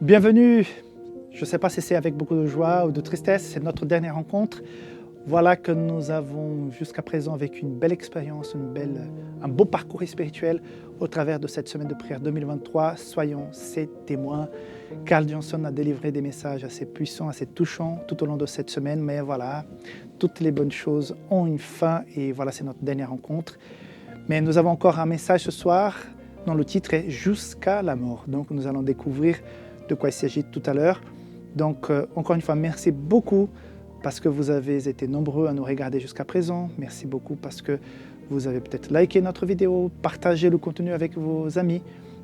Bienvenue, je ne sais pas si c'est avec beaucoup de joie ou de tristesse, c'est notre dernière rencontre. Voilà que nous avons jusqu'à présent vécu une belle expérience, un beau parcours spirituel au travers de cette semaine de prière 2023. Soyons ses témoins. Carl Johnson a délivré des messages assez puissants, assez touchants tout au long de cette semaine, mais voilà, toutes les bonnes choses ont une fin et voilà, c'est notre dernière rencontre. Mais nous avons encore un message ce soir dont le titre est « Jusqu'à la mort ». Donc nous allons découvrir de quoi il s'agit tout à l'heure. Donc encore une fois, merci beaucoup parce que vous avez été nombreux à nous regarder jusqu'à présent. Merci beaucoup parce que vous avez peut-être liké notre vidéo, partagé le contenu avec vos amis.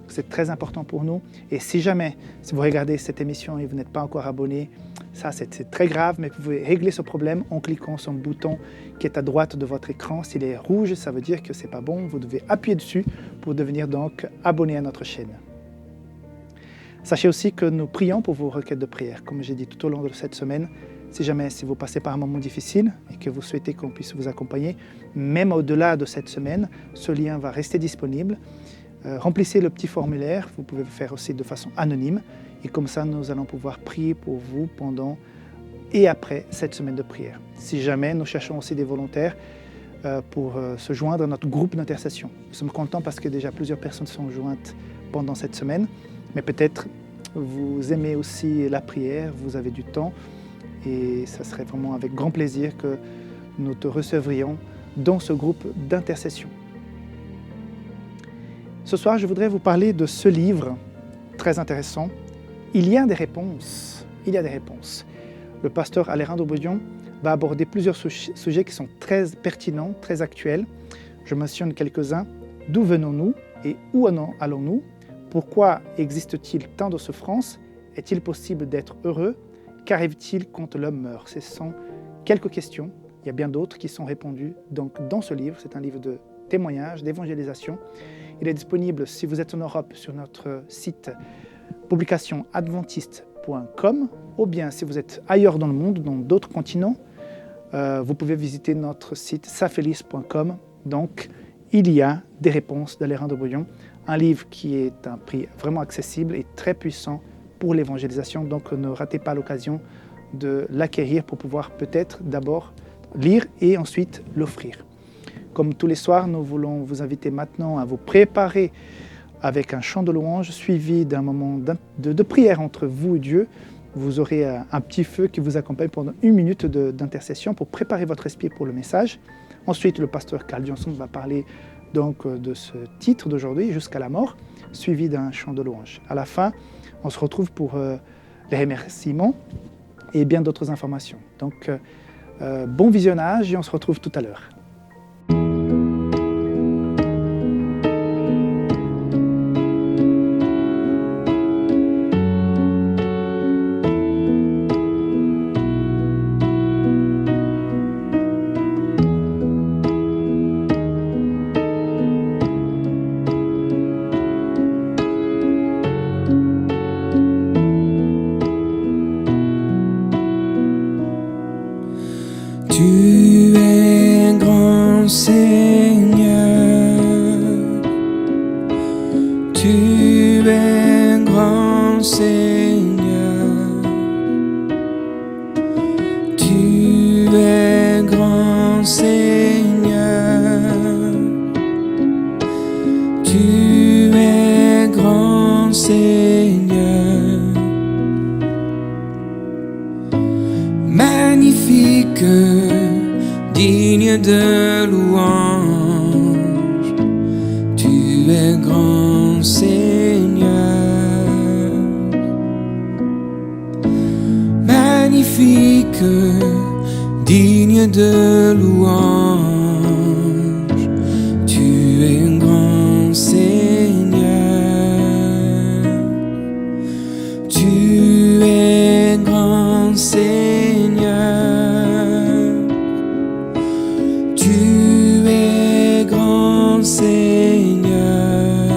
C'est très important pour nous. Et si jamais, si vous regardez cette émission et vous n'êtes pas encore abonné, ça c'est très grave, mais vous pouvez régler ce problème en cliquant sur un bouton qui est à droite de votre écran. S'il est rouge, ça veut dire que ce n'est pas bon. Vous devez appuyer dessus pour devenir donc abonné à notre chaîne. Sachez aussi que nous prions pour vos requêtes de prière. Comme j'ai dit tout au long de cette semaine, si vous passez par un moment difficile et que vous souhaitez qu'on puisse vous accompagner, même au-delà de cette semaine, ce lien va rester disponible. Remplissez le petit formulaire, vous pouvez le faire aussi de façon anonyme et comme ça nous allons pouvoir prier pour vous pendant et après cette semaine de prière. Si jamais, nous cherchons aussi des volontaires pour se joindre à notre groupe d'intercession. Nous sommes contents parce que déjà plusieurs personnes sont jointes pendant cette semaine, mais peut-être vous aimez aussi la prière, vous avez du temps et ça serait vraiment avec grand plaisir que nous te recevrions dans ce groupe d'intercession. Ce soir, je voudrais vous parler de ce livre très intéressant. Il y a des réponses. Il y a des réponses. Le pasteur Alejandro Bodion va aborder plusieurs sujets qui sont très pertinents, très actuels. Je mentionne quelques-uns. D'où venons-nous et où allons-nous? Pourquoi existe-t-il tant de souffrances? Est-il possible d'être heureux? Qu'arrive-t-il quand l'homme meurt? Ce sont quelques questions. Il y a bien d'autres qui sont répondues donc, dans ce livre. C'est un livre de témoignages, d'évangélisation. Il est disponible, si vous êtes en Europe, sur notre site publicationadventiste.com ou bien si vous êtes ailleurs dans le monde, dans d'autres continents, vous pouvez visiter notre site safelice.com. Donc, il y a des réponses d'Alejandro Bodion, un livre qui est un prix vraiment accessible et très puissant pour l'évangélisation. Donc, ne ratez pas l'occasion de l'acquérir pour pouvoir peut-être d'abord lire et ensuite l'offrir. Comme tous les soirs, nous voulons vous inviter maintenant à vous préparer avec un chant de louange suivi d'un moment de prière entre vous et Dieu. Vous aurez un petit feu qui vous accompagne pendant 1 minute d'intercession pour préparer votre esprit pour le message. Ensuite, le pasteur Carl Johnson va parler donc de ce titre d'aujourd'hui, Jusqu'à la mort, suivi d'un chant de louange. À la fin, on se retrouve pour les remerciements et bien d'autres informations. Donc, bon visionnage et on se retrouve tout à l'heure. Tu es grand Seigneur, tu es grand Seigneur, tu es grand Seigneur, tu es grand Seigneur, magnifique, digne de louange, tu es grand Seigneur, magnifique, digne de louange, tu es grand Seigneur, tu es grand Seigneur. Seigneur,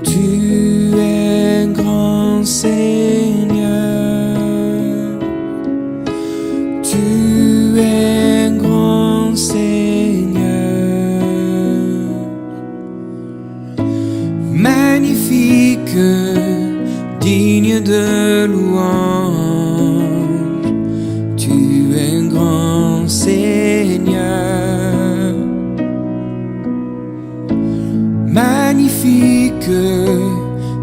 tu es grand Seigneur, tu es grand Seigneur, magnifique, es un grand Seigneur, magnifique,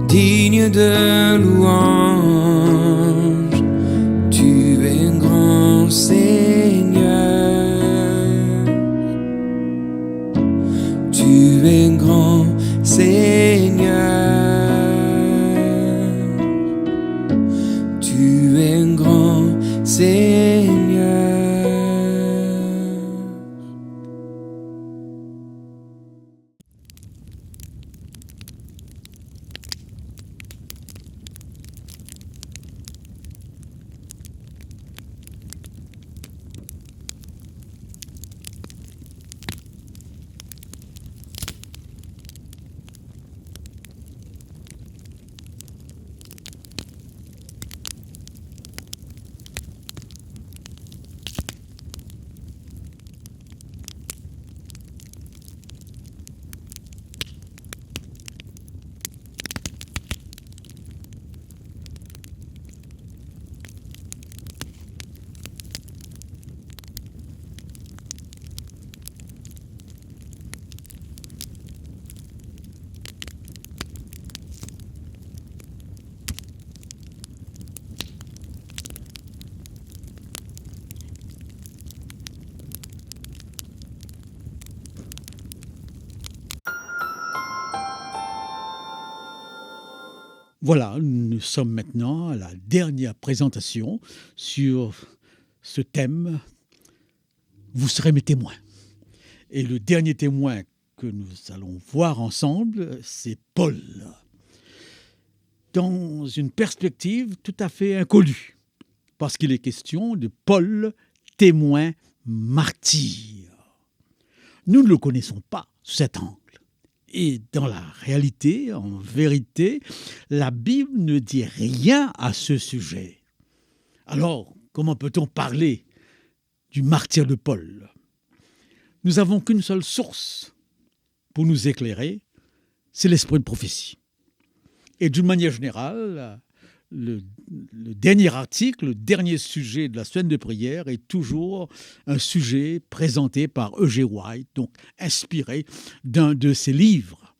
digne de louange. Tu es un grand Seigneur, tu es un grand Seigneur, tu es un grand Seigneur. Voilà, nous sommes maintenant à la dernière présentation sur ce thème « Vous serez mes témoins ». Et le dernier témoin que nous allons voir ensemble, c'est Paul, dans une perspective tout à fait inconnue, parce qu'il est question de Paul, témoin martyr. Nous ne le connaissons pas sous cet angle. Et dans la réalité, en vérité, la Bible ne dit rien à ce sujet. Alors, comment peut-on parler du martyre de Paul ? Nous n'avons qu'une seule source pour nous éclairer, c'est l'esprit de prophétie. Et d'une manière générale, le dernier article, le dernier sujet de la semaine de prière est toujours un sujet présenté par E.G. White, donc inspiré d'un de ses livres.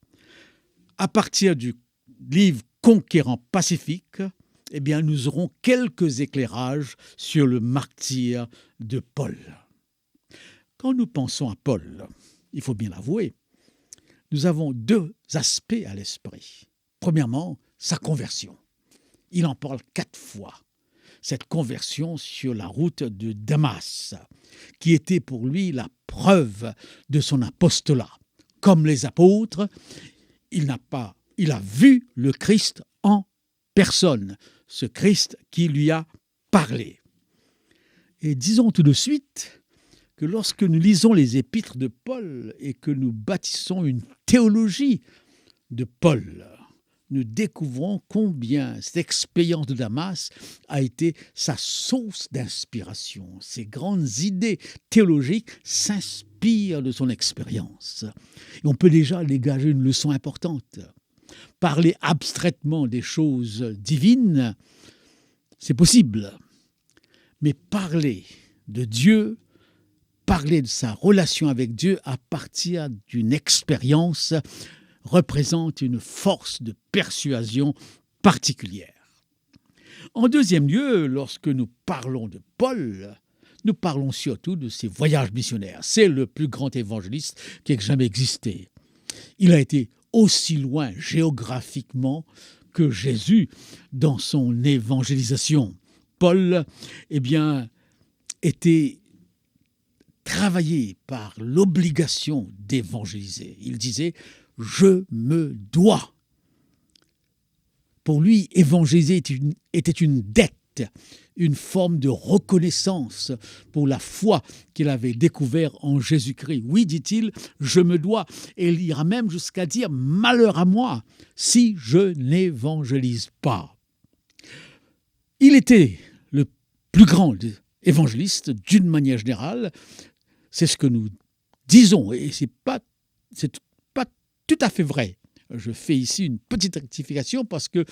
À partir du livre Conquérant Pacifique, eh bien, nous aurons quelques éclairages sur le martyre de Paul. Quand nous pensons à Paul, il faut bien l'avouer, nous avons deux aspects à l'esprit. Premièrement, sa conversion. Il en parle 4 fois, cette conversion sur la route de Damas, qui était pour lui la preuve de son apostolat. Comme les apôtres, il a vu le Christ en personne, ce Christ qui lui a parlé. Et disons tout de suite que lorsque nous lisons les épîtres de Paul et que nous bâtissons une théologie de Paul, nous découvrons combien cette expérience de Damas a été sa source d'inspiration. Ces grandes idées théologiques s'inspirent de son expérience. Et on peut déjà dégager une leçon importante. Parler abstraitement des choses divines, c'est possible. Mais parler de Dieu, parler de sa relation avec Dieu à partir d'une expérience représente une force de persuasion particulière. En deuxième lieu, lorsque nous parlons de Paul, nous parlons surtout de ses voyages missionnaires. C'est le plus grand évangéliste qui ait jamais existé. Il a été aussi loin géographiquement que Jésus dans son évangélisation. Paul, était travaillé par l'obligation d'évangéliser. Il disait « je me dois ». Pour lui, évangéliser était une dette, une forme de reconnaissance pour la foi qu'il avait découverte en Jésus-Christ. Oui, dit-il, je me dois. Et il ira même jusqu'à dire « malheur à moi si je n'évangélise pas ». Il était le plus grand évangéliste d'une manière générale. C'est ce que nous disons et c'est pas tout à fait vrai. Je fais ici une petite rectification parce que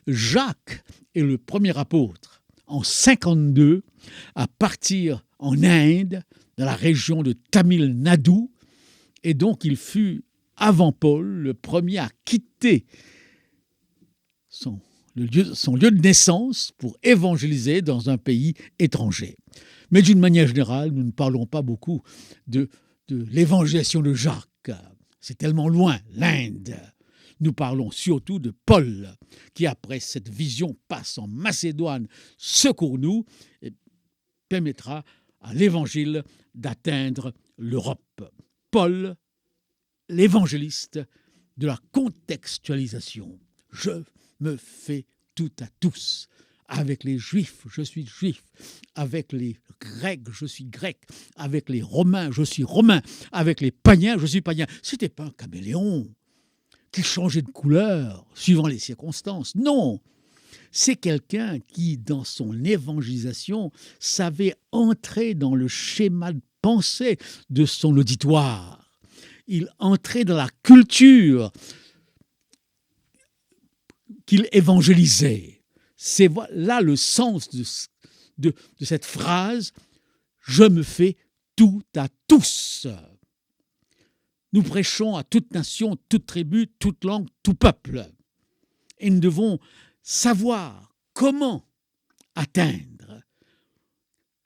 Jacques est le premier apôtre. en 52 à partir en Inde, dans la région de Tamil Nadu, et donc il fut, avant Paul, le premier à quitter son lieu de naissance pour évangéliser dans un pays étranger. Mais d'une manière générale, nous ne parlons pas beaucoup de l'évangélisation de Jacques. C'est tellement loin, l'Inde. Nous parlons surtout de Paul, qui après cette vision passe en Macédoine, secours-nous, et permettra à l'évangile d'atteindre l'Europe. Paul, l'évangéliste de la contextualisation. Je me fais tout à tous. Avec les Juifs, je suis juif. Avec les Grecs, je suis grec. Avec les Romains, je suis romain. Avec les païens, je suis païen. Ce n'était pas un caméléon qui changeait de couleur suivant les circonstances. Non, c'est quelqu'un qui, dans son évangélisation, savait entrer dans le schéma de pensée de son auditoire. Il entrait dans la culture qu'il évangélisait. C'est là le sens de cette phrase « Je me fais tout à tous ». Nous prêchons à toute nation, toute tribu, toute langue, tout peuple. Et nous devons savoir comment atteindre,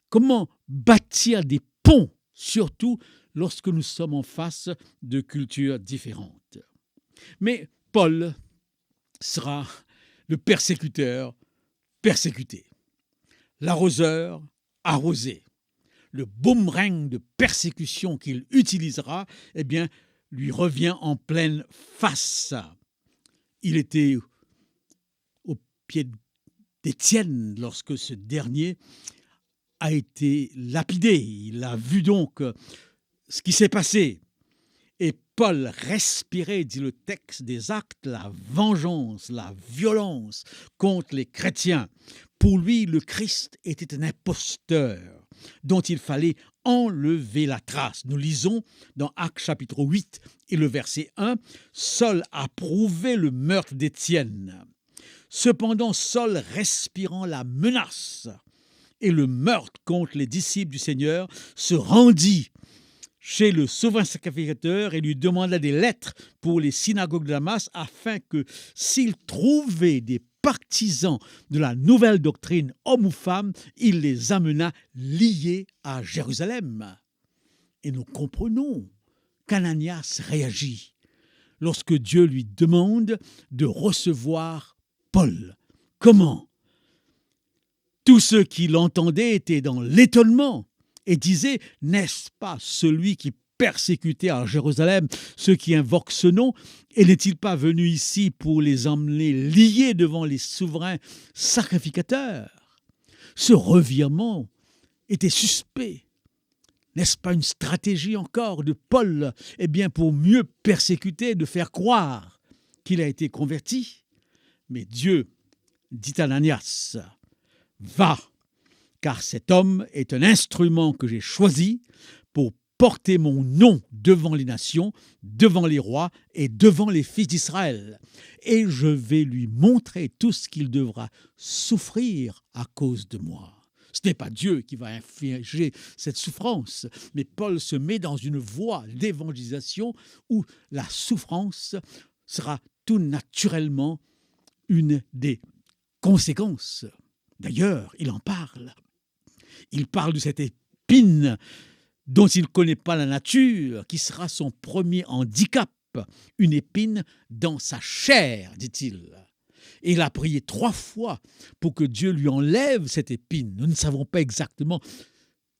comment bâtir des ponts, surtout lorsque nous sommes en face de cultures différentes. Mais Paul sera le persécuteur persécuté, l'arroseur arrosé. Le boomerang de persécution qu'il utilisera, eh bien, lui revient en pleine face. Il était au pied d'Étienne lorsque ce dernier a été lapidé. Il a vu donc ce qui s'est passé. Et Paul respirait, dit le texte des Actes, la vengeance, la violence contre les chrétiens. Pour lui, le Christ était un imposteur dont il fallait enlever la trace. Nous lisons dans Actes chapitre 8 et le verset 1, « Saul a prouvé le meurtre d'Étienne. Cependant, Saul, respirant la menace et le meurtre contre les disciples du Seigneur, se rendit chez le souverain sacrificateur et lui demanda des lettres pour les synagogues de Damas afin que, s'il trouvait des partisans de la nouvelle doctrine, hommes ou femmes, il les amena liés à Jérusalem. » Et nous comprenons qu'Ananias réagit lorsque Dieu lui demande de recevoir Paul. Comment ? Tous ceux qui l'entendaient étaient dans l'étonnement et disaient « N'est-ce pas celui qui persécutait à Jérusalem ceux qui invoquent ce nom, et n'est-il pas venu ici pour les emmener liés devant les souverains sacrificateurs ?» Ce revirement était suspect. N'est-ce pas une stratégie encore de Paul, eh bien pour mieux persécuter, de faire croire qu'il a été converti ? Mais Dieu dit à Ananias, « Va, car cet homme est un instrument que j'ai choisi pour porter mon nom devant les nations, devant les rois et devant les fils d'Israël. Et je vais lui montrer tout ce qu'il devra souffrir à cause de moi. » Ce n'est pas Dieu qui va infliger cette souffrance, mais Paul se met dans une voie d'évangélisation où la souffrance sera tout naturellement une des conséquences. D'ailleurs, il en parle. Il parle de cette épine dont il ne connaît pas la nature, qui sera son premier handicap, une épine dans sa chair, dit-il. Et il a prié 3 fois pour que Dieu lui enlève cette épine. Nous ne savons pas exactement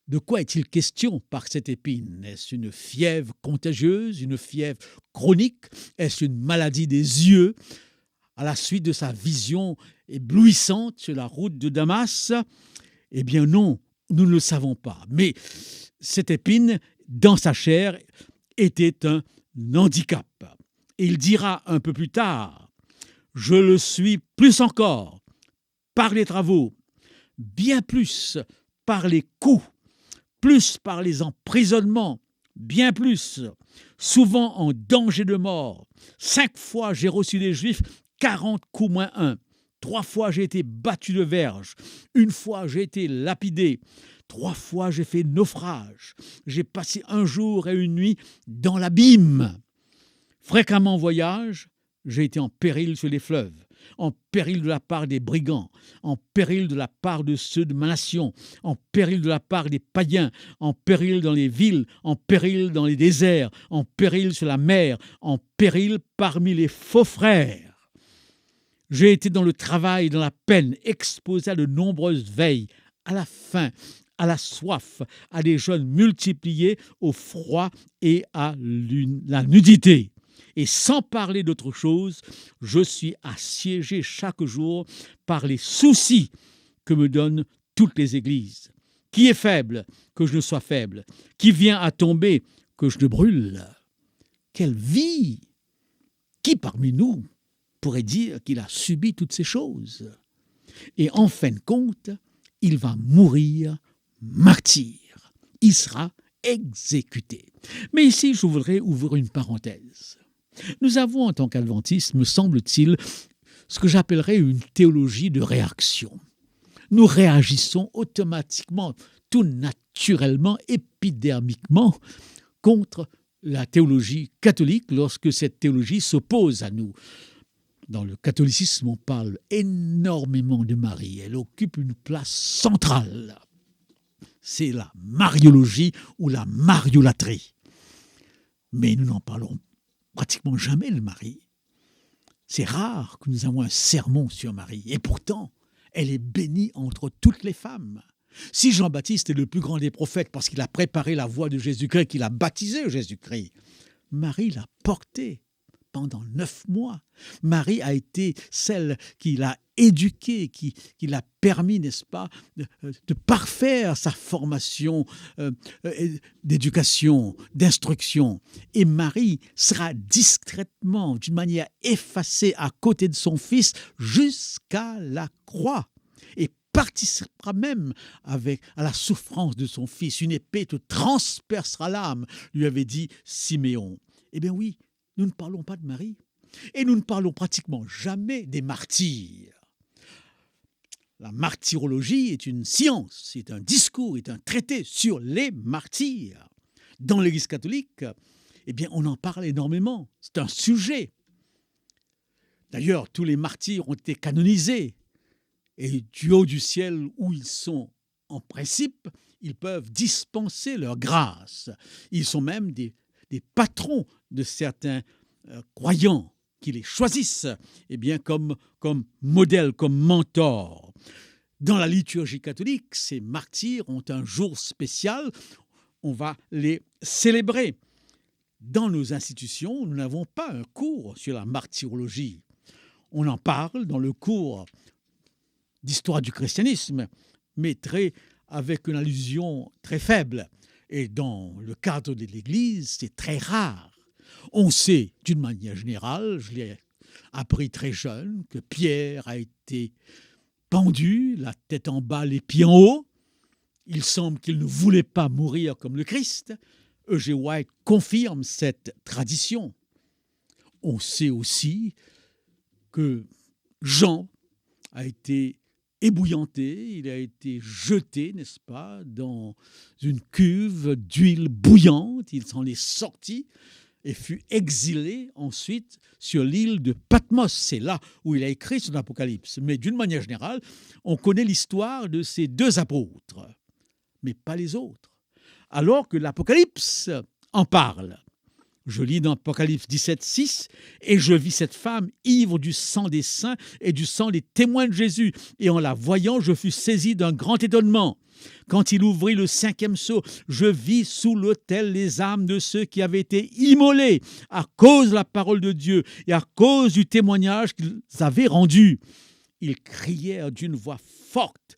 de quoi est-il question par cette épine. Est-ce une fièvre contagieuse, une fièvre chronique? Est-ce une maladie des yeux à la suite de sa vision éblouissante sur la route de Damas? Eh bien non, nous ne le savons pas. Mais cette épine dans sa chair était un handicap. Et il dira un peu plus tard, « Je le suis plus encore par les travaux, bien plus par les coups, plus par les emprisonnements, bien plus, souvent en danger de mort. 5 fois j'ai reçu des Juifs, 40 coups moins 1. 3 fois j'ai été battu de verge. 1 fois j'ai été lapidé. 3 fois j'ai fait naufrage. J'ai passé 1 jour et 1 nuit dans l'abîme. Fréquemment en voyage, j'ai été en péril sur les fleuves, en péril de la part des brigands, en péril de la part de ceux de ma nation, en péril de la part des païens, en péril dans les villes, en péril dans les déserts, en péril sur la mer, en péril parmi les faux frères. J'ai été dans le travail, dans la peine, exposé à de nombreuses veilles, à la faim, à la soif, à des jeûnes multipliés, au froid et à la nudité. Et sans parler d'autre chose, je suis assiégé chaque jour par les soucis que me donnent toutes les églises. Qui est faible, que je ne sois faible. Qui vient à tomber, que je ne brûle. Quelle vie! Qui parmi nous pourrait dire qu'il a subi toutes ces choses? Et en fin de compte, il va mourir martyr. Il sera exécuté. Mais ici, je voudrais ouvrir une parenthèse. Nous avons, en tant qu'adventistes, me semble-t-il, ce que j'appellerais une théologie de réaction. Nous réagissons automatiquement, tout naturellement, épidermiquement, contre la théologie catholique lorsque cette théologie s'oppose à nous. Dans le catholicisme, on parle énormément de Marie. Elle occupe une place centrale. C'est la mariologie ou la mariolatrie. Mais nous n'en parlons pratiquement jamais de Marie. C'est rare que nous avons un sermon sur Marie. Et pourtant, elle est bénie entre toutes les femmes. Si Jean-Baptiste est le plus grand des prophètes parce qu'il a préparé la voie de Jésus-Christ, qu'il a baptisé Jésus-Christ, Marie l'a porté pendant 9 mois. Marie a été celle qui l'a éduqué, qui l'a permis, n'est-ce pas, de parfaire sa formation d'éducation, d'instruction. Et Marie sera discrètement, d'une manière effacée, à côté de son fils jusqu'à la croix. Et participera même à la souffrance de son fils. Une épée te transpercera l'âme, lui avait dit Siméon. Eh bien oui, nous ne parlons pas de Marie. Et nous ne parlons pratiquement jamais des martyrs. La martyrologie est une science, c'est un discours, est un traité sur les martyrs. Dans l'Église catholique, eh bien, on en parle énormément. C'est un sujet. D'ailleurs, tous les martyrs ont été canonisés. Et du haut du ciel où ils sont, en principe, ils peuvent dispenser leur grâce. Ils sont même des patrons de certains croyants qui les choisissent comme modèle, comme mentor. Dans la liturgie catholique, ces martyrs ont un jour spécial, on va les célébrer. Dans nos institutions, nous n'avons pas un cours sur la martyrologie. On en parle dans le cours d'histoire du christianisme, mais avec une allusion très faible. Et dans le cadre de l'Église, c'est très rare. On sait, d'une manière générale, je l'ai appris très jeune, que Pierre a été pendu, la tête en bas, les pieds en haut. Il semble qu'il ne voulait pas mourir comme le Christ. E.G. White confirme cette tradition. On sait aussi que Jean a été ébouillanté, il a été jeté, n'est-ce pas, dans une cuve d'huile bouillante, il s'en est sorti et fut exilé ensuite sur l'île de Patmos. C'est là où il a écrit son Apocalypse. Mais d'une manière générale, on connaît l'histoire de ces 2 apôtres, mais pas les autres. Alors que l'Apocalypse en parle. Je lis dans Apocalypse 17:6, « Et je vis cette femme ivre du sang des saints et du sang des témoins de Jésus. Et en la voyant, je fus saisi d'un grand étonnement. Quand il ouvrit le 5e sceau, je vis sous l'autel les âmes de ceux qui avaient été immolés à cause de la parole de Dieu et à cause du témoignage qu'ils avaient rendu. Ils crièrent d'une voix forte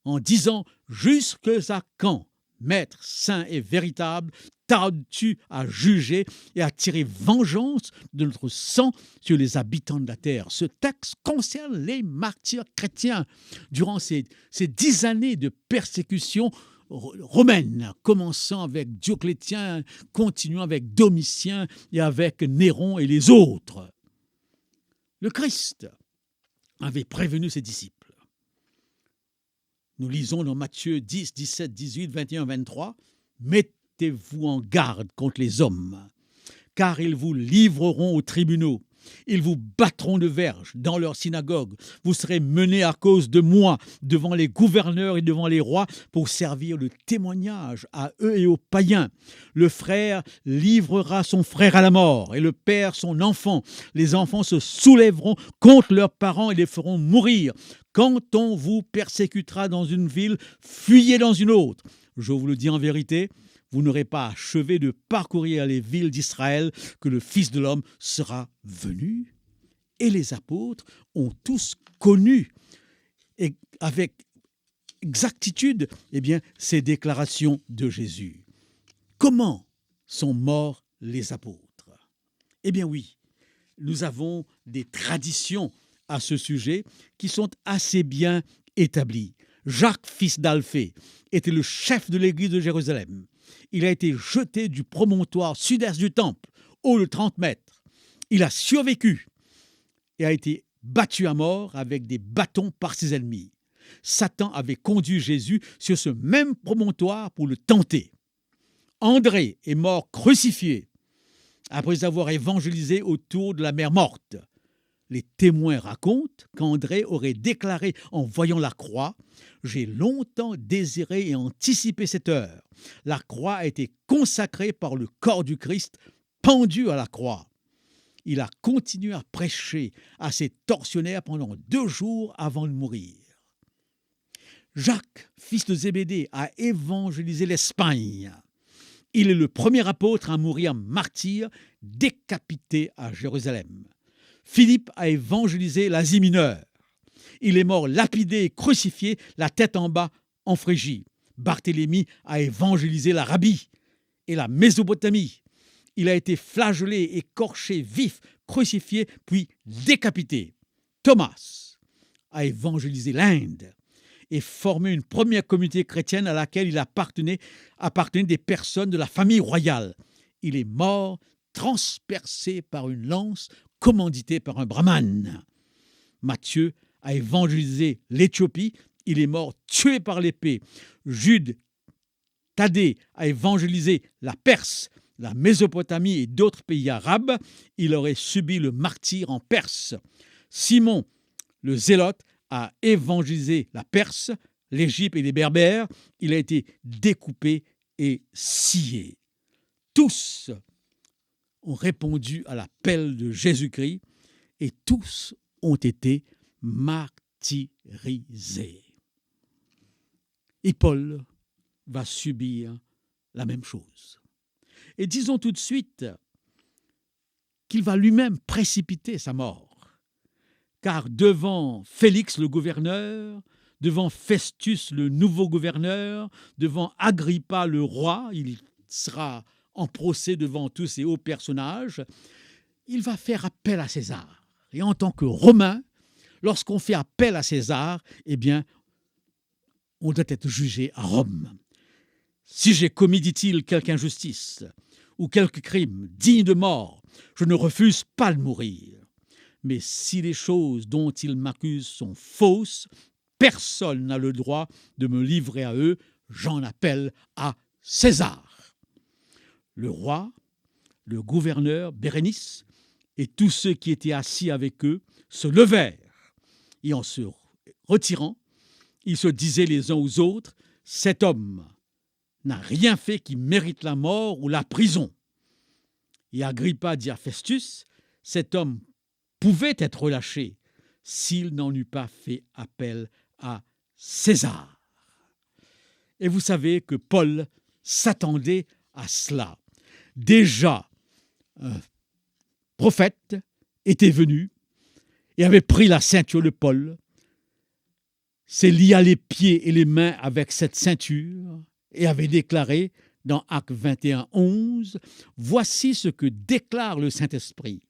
en disant « Jusque à quand, Maître saint et véritable, tardes-tu à juger et à tirer vengeance de notre sang sur les habitants de la terre ?» Ce texte concerne les martyrs chrétiens durant ces 10 années de persécution romaine, commençant avec Dioclétien, continuant avec Domitien et avec Néron et les autres. Le Christ avait prévenu ses disciples. Nous lisons dans Matthieu 10, 17, 18, 21, 23, « Mettez-vous en garde contre les hommes, car ils vous livreront aux tribunaux. Ils vous battront de verges dans leurs synagogues. Vous serez menés à cause de moi devant les gouverneurs et devant les rois pour servir de témoignage à eux et aux païens. Le frère livrera son frère à la mort et le père son enfant. Les enfants se soulèveront contre leurs parents et les feront mourir. Quand on vous persécutera dans une ville, fuyez dans une autre. Je vous le dis en vérité, vous n'aurez pas achevé de parcourir les villes d'Israël que le Fils de l'homme sera venu. » Et les apôtres ont tous connu et avec exactitude ces déclarations de Jésus. Comment sont morts les apôtres? Eh bien oui, nous avons des traditions à ce sujet qui sont assez bien établies. Jacques, fils d'Alphée, était le chef de l'église de Jérusalem. Il a été jeté du promontoire sud-est du temple, haut de 30 mètres. Il a survécu et a été battu à mort avec des bâtons par ses ennemis. Satan avait conduit Jésus sur ce même promontoire pour le tenter. André est mort crucifié après avoir évangélisé autour de la mer morte. Les témoins racontent qu'André aurait déclaré en voyant la croix « J'ai longtemps désiré et anticipé cette heure. La croix a été consacrée par le corps du Christ, pendu à la croix. » Il a continué à prêcher à ses tortionnaires pendant 2 jours avant de mourir. Jacques, fils de Zébédée, a évangélisé l'Espagne. Il est le premier apôtre à mourir martyr, décapité à Jérusalem. Philippe a évangélisé l'Asie mineure. Il est mort lapidé et crucifié, la tête en bas, en Phrygie. Barthélemy a évangélisé l'Arabie et la Mésopotamie. Il a été flagellé, écorché, vif, crucifié, puis décapité. Thomas a évangélisé l'Inde et formé une première communauté chrétienne à laquelle il appartenait des personnes de la famille royale. Il est mort transpercé par une lance commandité par un brahmane. Matthieu a évangélisé l'Éthiopie, il est mort tué par l'épée. Jude Thaddée a évangélisé la Perse, la Mésopotamie et d'autres pays arabes, il aurait subi le martyre en Perse. Simon, le Zélote, a évangélisé la Perse, l'Égypte et les Berbères, il a été découpé et scié. Tous ont répondu à l'appel de Jésus-Christ et tous ont été martyrisés. Et Paul va subir la même chose. Et disons tout de suite qu'il va lui-même précipiter sa mort, car devant Félix le gouverneur, devant Festus le nouveau gouverneur, devant Agrippa le roi, il sera en procès devant tous ces hauts personnages, il va faire appel à César. Et en tant que Romain, lorsqu'on fait appel à César, on doit être jugé à Rome. Si j'ai commis, dit-il, quelque injustice ou quelque crime digne de mort, je ne refuse pas de mourir. Mais si les choses dont il m'accuse sont fausses, personne n'a le droit de me livrer à eux, j'en appelle à César. Le roi, le gouverneur, Bérénice, et tous ceux qui étaient assis avec eux se levèrent. Et en se retirant, ils se disaient les uns aux autres, « Cet homme n'a rien fait qui mérite la mort ou la prison. » Et Agrippa dit à Festus, « Cet homme pouvait être relâché s'il n'en eût pas fait appel à César. » Et vous savez que Paul s'attendait à cela. Déjà, un prophète était venu et avait pris la ceinture de Paul, s'est lié les pieds et les mains avec cette ceinture et avait déclaré dans Actes 21, 11, « Voici ce que déclare le Saint-Esprit.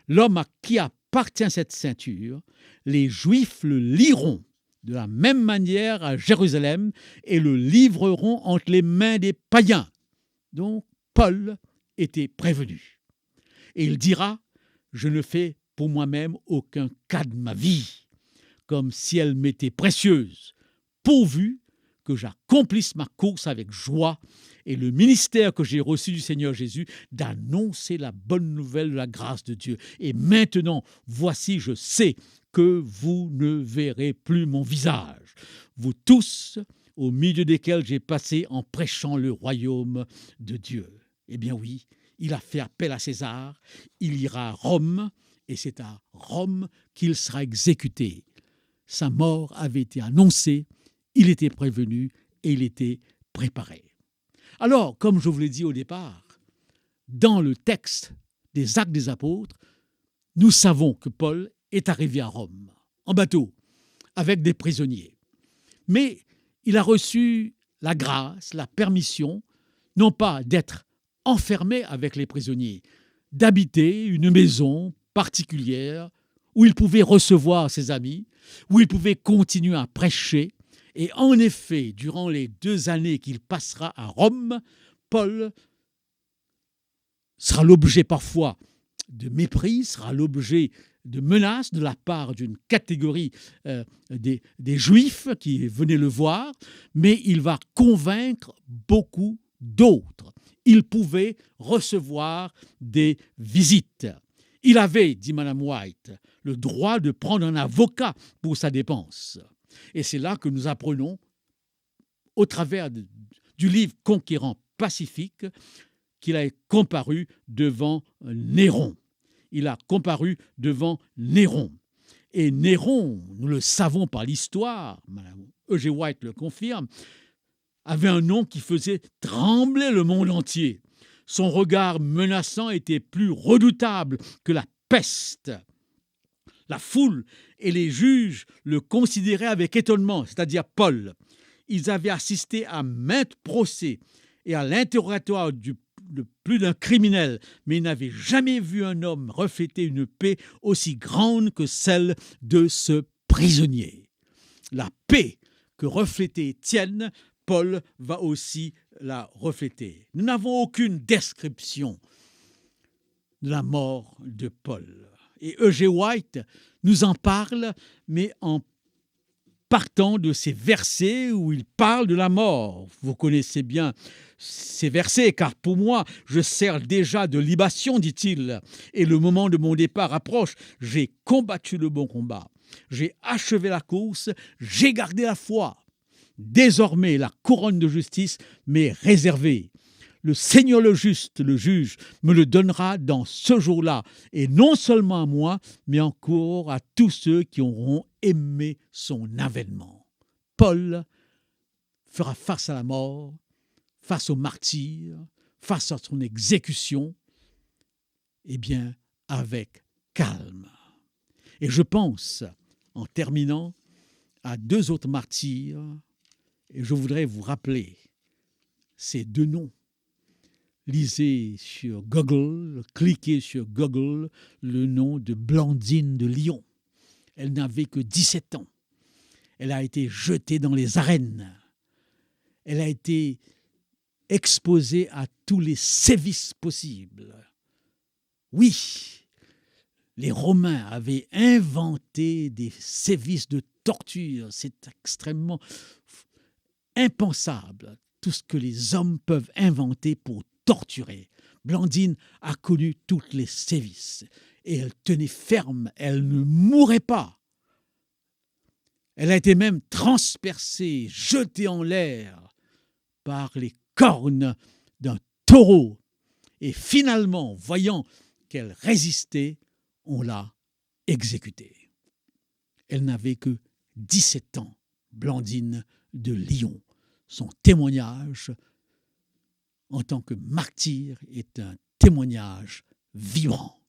L'homme à qui appartient cette ceinture, les Juifs le lieront de la même manière à Jérusalem et le livreront entre les mains des païens. » Donc, Paul était prévenu. Et il dira, « Je ne fais pour moi-même aucun cas de ma vie. comme si elle m'était précieuse, pourvu que j'accomplisse ma course avec joie et le ministère que j'ai reçu du Seigneur Jésus d'annoncer la bonne nouvelle de la grâce de Dieu. Et maintenant, voici, je sais que vous ne verrez plus mon visage. Vous tous, au milieu desquels j'ai passé en prêchant le royaume de Dieu. Eh bien oui, il a fait appel à César, il ira à Rome, et c'est à Rome qu'il sera exécuté. Sa mort avait été annoncée, il était prévenu et il était préparé. Alors, comme je vous l'ai dit au départ, dans le texte des Actes des Apôtres, nous savons que Paul est arrivé à Rome, en bateau, avec des prisonniers. Mais il a reçu la grâce, la permission, non pas d'être enfermé avec les prisonniers, d'habiter une maison particulière où il pouvait recevoir ses amis, où il pouvait continuer à prêcher. Et en effet, durant les 2 années qu'il passera à Rome, Paul sera l'objet parfois de mépris, sera l'objet de menaces de la part d'une catégorie des Juifs qui venaient le voir, mais il va convaincre beaucoup d'autres. Il pouvait recevoir des visites. Il avait, dit Madame White, le droit de prendre un avocat pour sa dépense. Et c'est là que nous apprenons, au travers du livre Conquérant Pacifique, qu'il a comparu devant Néron. Il a comparu devant Néron. Et Néron, nous le savons par l'histoire, Mme E.G. White le confirme, avait un nom qui faisait trembler le monde entier. Son regard menaçant était plus redoutable que la peste. La foule et les juges le considéraient avec étonnement, c'est-à-dire Paul. Ils avaient assisté à maintes procès et à l'interrogatoire de plus d'un criminel, mais ils n'avaient jamais vu un homme refléter une paix aussi grande que celle de ce prisonnier. La paix que reflétait Étienne, Paul va aussi la refléter. Nous n'avons aucune description de la mort de Paul. Et E.G. White nous en parle, mais en partant de ces versets où il parle de la mort. Vous connaissez bien ces versets, car pour moi, je sers déjà de libation, dit-il, et le moment de mon départ approche. J'ai combattu le bon combat, j'ai achevé la course, j'ai gardé la foi. Désormais, la couronne de justice m'est réservée. Le Seigneur le juste, le juge, me le donnera dans ce jour-là, et non seulement à moi, mais encore à tous ceux qui auront aimé son avènement. Paul fera face à la mort, face au martyr, face à son exécution, eh bien, avec calme. Et je pense, en terminant, à 2 autres martyrs, et je voudrais vous rappeler ces 2 noms. Lisez sur Google, cliquez sur Google le nom de Blandine de Lyon. Elle n'avait que 17 ans. Elle a été jetée dans les arènes. Elle a été exposée à tous les sévices possibles. Oui, les Romains avaient inventé des sévices de torture. C'est extrêmement impensable, tout ce que les hommes peuvent inventer pour torturée. Blandine a connu toutes les sévices et elle tenait ferme, elle ne mourait pas. Elle a été même transpercée, jetée en l'air par les cornes d'un taureau. Et finalement, voyant qu'elle résistait, on l'a exécutée. Elle n'avait que 17 ans, Blandine de Lyon. Son témoignage en tant que martyr est un témoignage vibrant.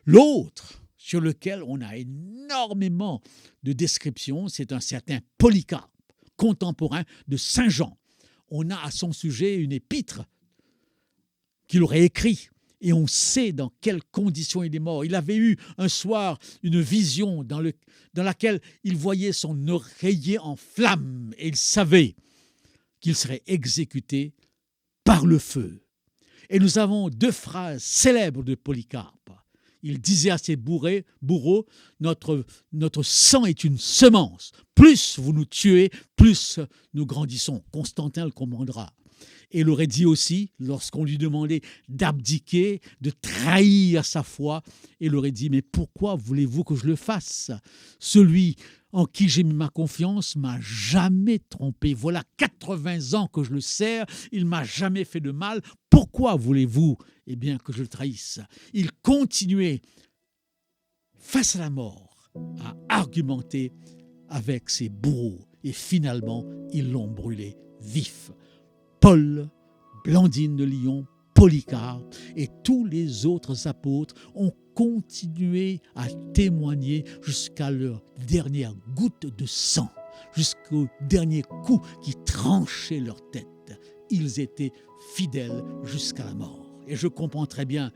L'autre, sur lequel on a énormément de descriptions, c'est un certain Polycarpe, contemporain de Saint Jean. On a à son sujet une épître qu'il aurait écrite et on sait dans quelles conditions il est mort. Il avait eu un soir une vision dans laquelle il voyait son oreiller en flammes et il savait qu'il serait exécuté par le feu. Et nous avons 2 phrases célèbres de Polycarpe. Il disait à ses bourreaux, notre sang est une semence. Plus vous nous tuez, plus nous grandissons. Constantin le commandera. Et il aurait dit aussi, lorsqu'on lui demandait d'abdiquer, de trahir sa foi, il aurait dit, mais pourquoi voulez-vous que je le fasse? Celui en qui j'ai mis ma confiance m'a jamais trompé. Voilà 80 ans que je le sers, il m'a jamais fait de mal. Pourquoi voulez-vous que je le trahisse? Il continuait, face à la mort, à argumenter avec ses bourreaux. Et finalement, ils l'ont brûlé vif. Paul, Blandine de Lyon, Polycarpe et tous les autres apôtres ont continué à témoigner jusqu'à leur dernière goutte de sang, jusqu'au dernier coup qui tranchait leur tête. Ils étaient fidèles jusqu'à la mort. Et je comprends très bien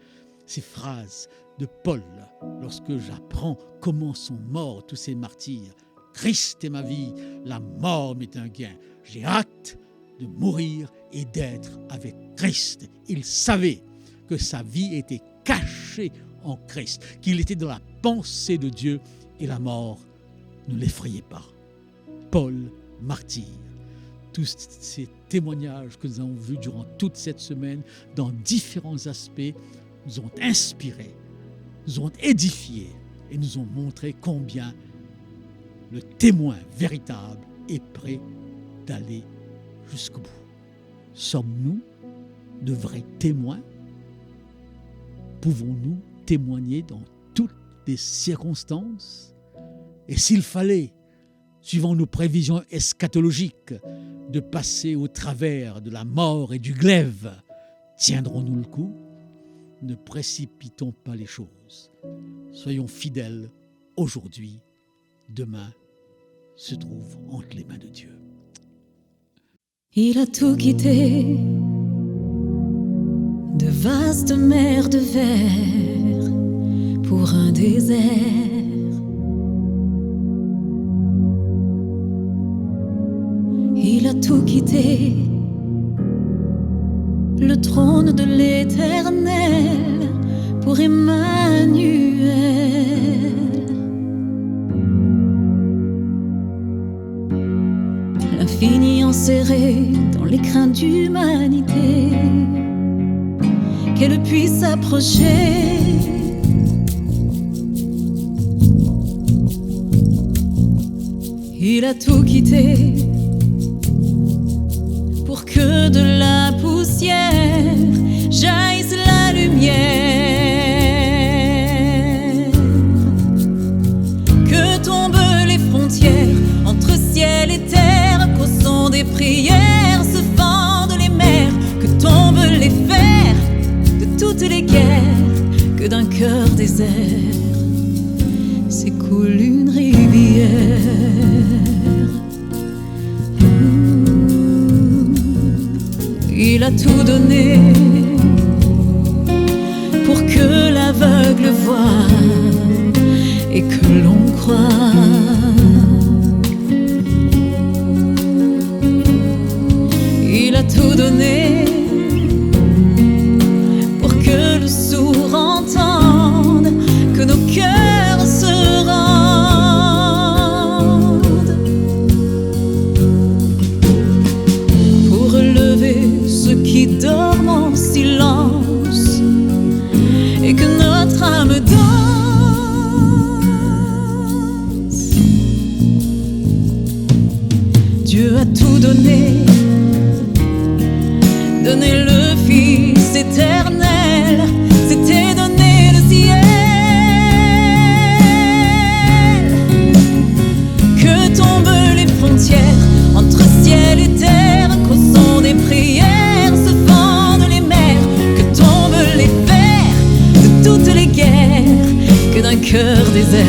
ces phrases de Paul lorsque j'apprends comment sont morts tous ces martyrs. Christ est ma vie, la mort m'est un gain. J'ai hâte de mourir et d'être avec Christ. Il savait que sa vie était cachée en Christ, qu'il était dans la pensée de Dieu et la mort ne l'effrayait pas. Paul, martyr. Tous ces témoignages que nous avons vus durant toute cette semaine dans différents aspects nous ont inspirés, nous ont édifiés et nous ont montré combien le témoin véritable est prêt d'aller jusqu'au bout. Sommes-nous de vrais témoins? Pouvons-nous témoigner dans toutes les circonstances? Et s'il fallait, suivant nos prévisions eschatologiques, de passer au travers de la mort et du glaive, tiendrons-nous le coup? Ne précipitons pas les choses. Soyons fidèles aujourd'hui. Demain se trouve entre les mains de Dieu. Il a tout quitté, de vastes mers de verre pour un désert. Il a tout quitté, le trône de l'Éternel pour Emmanuel. L'infini enserré dans les craintes d'humanité, qu'elle puisse approcher. Il a tout quitté pour que de la poussière jaillisse la lumière, que tombent les frontières entre ciel et terre, qu'au son des prières se fendent les mers, que tombent les fers de toutes les guerres, que d'un cœur désert s'écoule une rivière. Il a tout donné pour que l'aveugle voie et que l'on croit. Il a tout donné pour que le sourd entende, que nos cœurs se rendent, pour relever ceux qui dorment en silence et que notre âme danse. Dieu a tout donné, donné le Fils éternel, c'était donner le ciel. Que tombent les frontières entre ciel et terre, qu'au son des prières se fendent les mers, que tombent les fers de toutes les guerres, que d'un cœur désert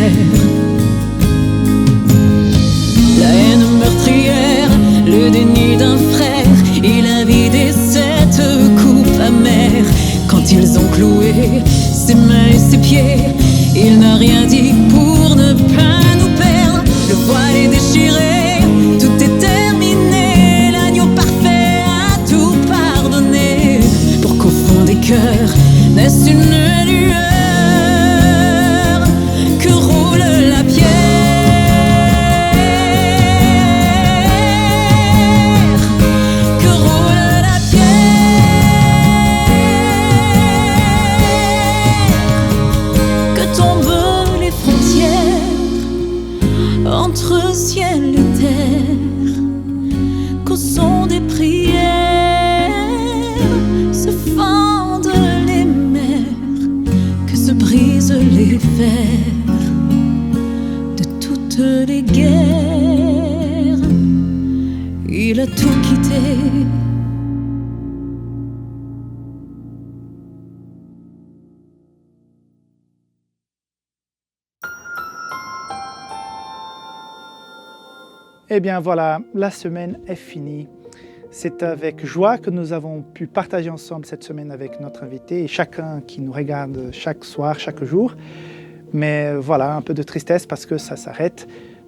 la haine meurtrière, le déni d'un frère, il a vidé cette coupe amère. Quand ils ont cloué ses mains et ses pieds, il n'a rien dit pour ne pas nous perdre. Le voile est déchiré, tout est terminé, l'agneau parfait a tout pardonné, pour qu'au fond des cœurs naisse une lueur. faire de toutes les guerres. Il a tout quitté. Eh bien voilà, la semaine est finie. C'est avec joie que nous avons pu partager ensemble cette semaine avec notre invité et chacun qui nous regarde chaque soir, chaque jour. Mais voilà, un peu de tristesse parce que ça s'arrête.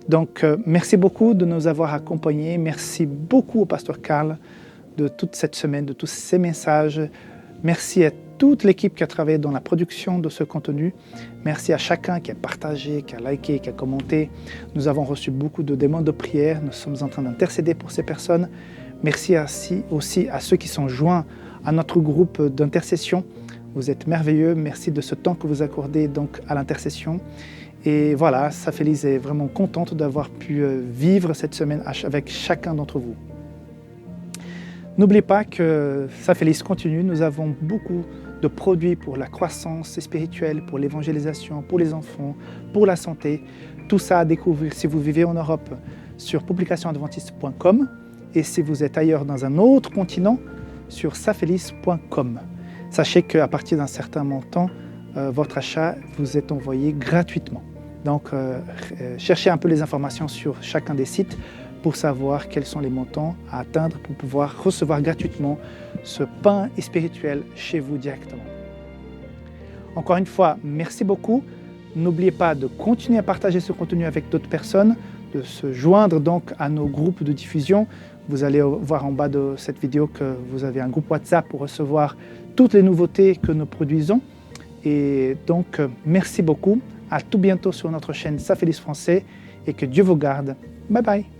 Donc merci beaucoup de nous avoir accompagnés. Merci beaucoup au pasteur Carl de toute cette semaine, de tous ces messages. Merci à toute l'équipe qui a travaillé dans la production de ce contenu. Merci à chacun qui a partagé, qui a liké, qui a commenté. Nous avons reçu beaucoup de demandes de prière. Nous sommes en train d'intercéder pour ces personnes. Merci aussi à ceux qui sont joints à notre groupe d'intercession. Vous êtes merveilleux. Merci de ce temps que vous accordez donc à l'intercession. Et voilà, Safelis est vraiment contente d'avoir pu vivre cette semaine avec chacun d'entre vous. N'oubliez pas que Safelis continue. Nous avons beaucoup de produits pour la croissance spirituelle, pour l'évangélisation, pour les enfants, pour la santé. Tout ça à découvrir si vous vivez en Europe sur publicationadventiste.com et si vous êtes ailleurs dans un autre continent sur safelis.com. Sachez qu'à partir d'un certain montant, votre achat vous est envoyé gratuitement. Donc, cherchez un peu les informations sur chacun des sites pour savoir quels sont les montants à atteindre pour pouvoir recevoir gratuitement ce pain spirituel chez vous directement. Encore une fois, merci beaucoup. N'oubliez pas de continuer à partager ce contenu avec d'autres personnes, de se joindre donc à nos groupes de diffusion. Vous allez voir en bas de cette vidéo que vous avez un groupe WhatsApp pour recevoir toutes les nouveautés que nous produisons. Et donc, merci beaucoup. À tout bientôt sur notre chaîne Safelis Français et que Dieu vous garde. Bye bye.